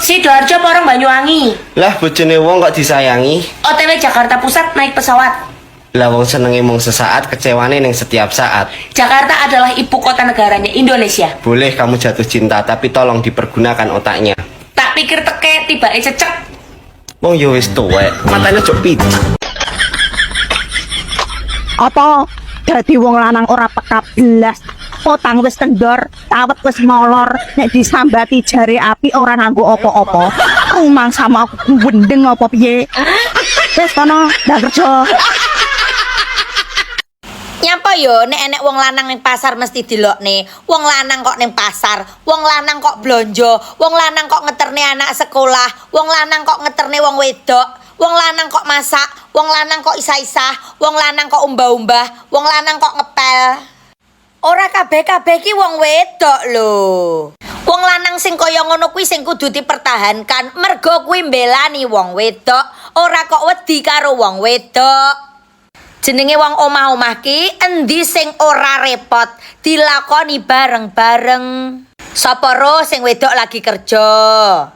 Sidoarjo apa orang Banyuwangi? Lah bojone wong kok disayangi. OTW Jakarta Pusat naik pesawat. Lah wong senenge mung sesaat, kecewane ning setiap saat. Jakarta adalah ibu kota negaranya Indonesia. Boleh kamu jatuh cinta, tapi tolong dipergunakan otaknya. Tak pikir teke tiba cecek. Wong yo wis tuwek, matanya cok piti. Apa dadi wong lanang ora peka blas, potang wis kendor, tawet wis molor, nek disambati jare api ora nganggo apa-apa. Umang sama aku wendeng apa piye? Wis kono ndak kerja. Nyapa yo nek enek wong lanang ning pasar mesti dilokne. Wong lanang kok ning pasar, wong lanang kok blonjo, wong lanang kok ngeterne anak sekolah, wong lanang kok ngeterne wong wedok, wong lanang kok masak, wong lanang kok isah-isah, wong lanang kok umbah-umbah, wong lanang kok ngepel. Ora kabeh-kabeh ki wong wedok lho. Wong lanang sing kaya ngono kuwi sing kudu dipertahankan, mergo kuwi mbelani wong wedok, ora kok wedi karo wong wedok. Jenenge wong omah-omah ki endi sing ora repot dilakoni bareng-bareng. Sapa ro sing wedok lagi kerja?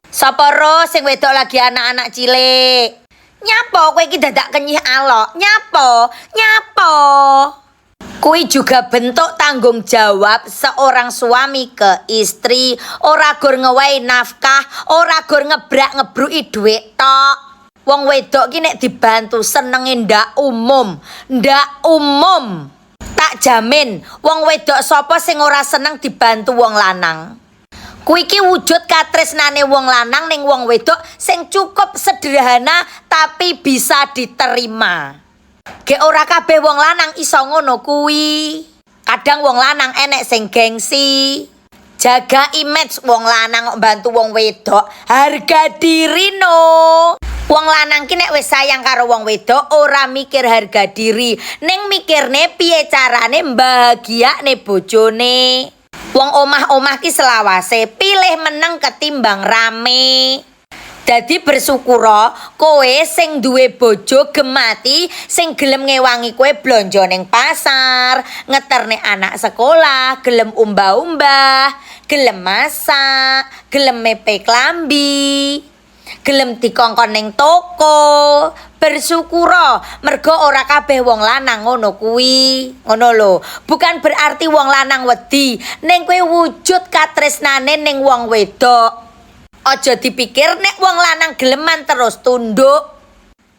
Sapa ro sing wedok lagi anak-anak cilik? Nyapa kowe iki dadak kenyih alok? Nyapa? Kuwi juga bentuk tanggung jawab seorang suami ke istri, ora gur ngewehi nafkah, ora gur ngebrak-ngebruki dhuwit tok. Wong wedok ki nek dibantu senenge ndak umum. Tak jamin wong wedok sapa sing ora seneng dibantu wong lanang. Kuwi ki wujud katresnane wong lanang ning wong wedok sing cukup sederhana tapi bisa diterima. Gek ora kabeh wong lanang iso ngono kuwi. Kadang wong lanang enek sing gengsi. Jaga image wong lanang kok bantu wong wedok. Harga diri no. Wong lanang ki nek wis sayang karo wong wedok ora mikir harga diri, ning mikirne piye carane mbahagiakne bojone. Wong omah-omah ki selawase pilih meneng ketimbang rame. Dadi bersyukur kowe sing duwe bojo gemati sing gelem ngewangi kowe blonjo ning pasar, ngeterne anak sekolah, gelem umbah-umbah, gelem masak, gelem mepe klambi, gelem dikongkon ning toko. Bersyukur mergo ora kabeh wong lanang ngono kuwi. Ngono lho, bukan berarti wong lanang wedi, ning kowe wujud katresnane ning wong wedok. Aja dipikir nek wong lanang geleman terus tunduk.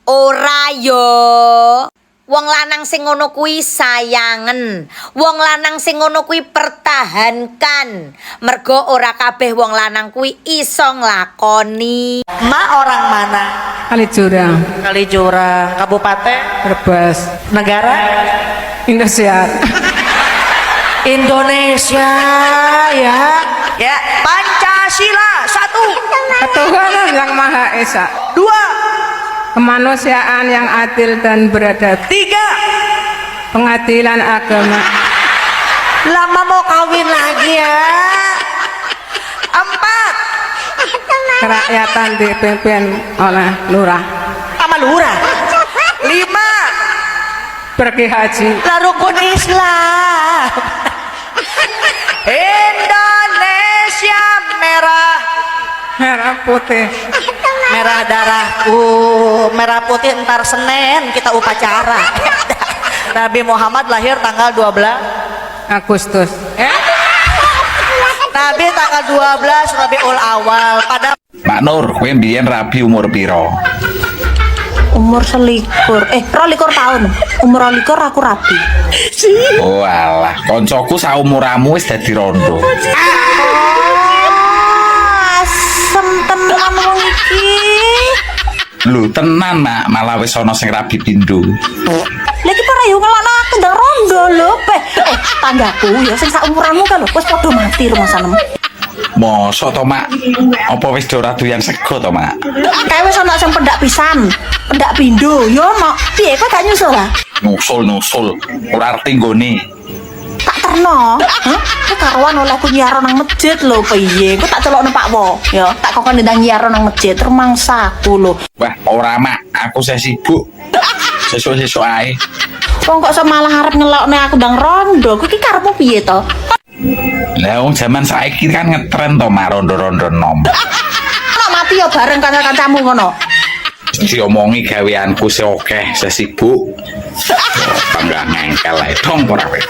Ora yo. Wong lanang sing ngono kuwi sayangen. Wong lanang sing ngono kuwi pertahankan. Mergo ora kabeh wong lanang kuwi iso nglakoni. Ma orang mana? Kalijodo, Kalijodo, Kabupaten, Brebes, negara Indonesia. Indonesia ya. Ya, Pancasila 1. Ketuhanan yang Maha Esa. 2. Kemanusiaan yang adil dan beradab. 3. Pengadilan agama. Lama mau kawin lagi ya. 4. Kerakyatan dipimpin oleh lurah. Sama lurah. 5. Pergi haji. Rukun Islam. Indonesia merah. Merah putih. Merah darahku, merah putih ntar Senin kita upacara. Nabi Muhammad lahir tanggal 12 Agustus. Nabi tanggal 12 Rabiul Awal. Pada Mak Nur, kowe mbiyen rabi umur piro? Umur 21. 22 tahun. Umur 22 aku rabi. Oh alah, koncoku saumuramu wis dadi rondo. Asem tenan wong iki. Lho tenan Mak, malah wis ana sing rabi pindho. Lagi para yo ngelana aku ndang rondo lho, tanggaku ya sing saumuranmu kan lho wis padha mati rumasanem. Mosok to Mak? Apa wis ora doyan sego to Mak? Kae wis ana sing pendak pisan, pendak pindho yo ono. Piye kok gak nyusul ah? Nusul, ora arti nggone. Tak terno. Hah? Kok karuan olehku nyiar nang masjid lho piye? Kok tak celokno Pak Wo. Ya, tak kokon ndang nyiar nang masjid rumangsaku lho. Wah, ora Mak, aku saya sibuk. Sesuk-sesuk ae. Wong kok malah arep ngelokne aku ndang rondo. Kuwi iki karepmu piye to? Lah wong jaman saiki kan ngetren to Mak rondo-rondo nom. Ana ya bareng kanca-kancamu ngono. Diomongi gaweanku se akeh, se sibuk. Bangga ngengkel ae dong ora kowe.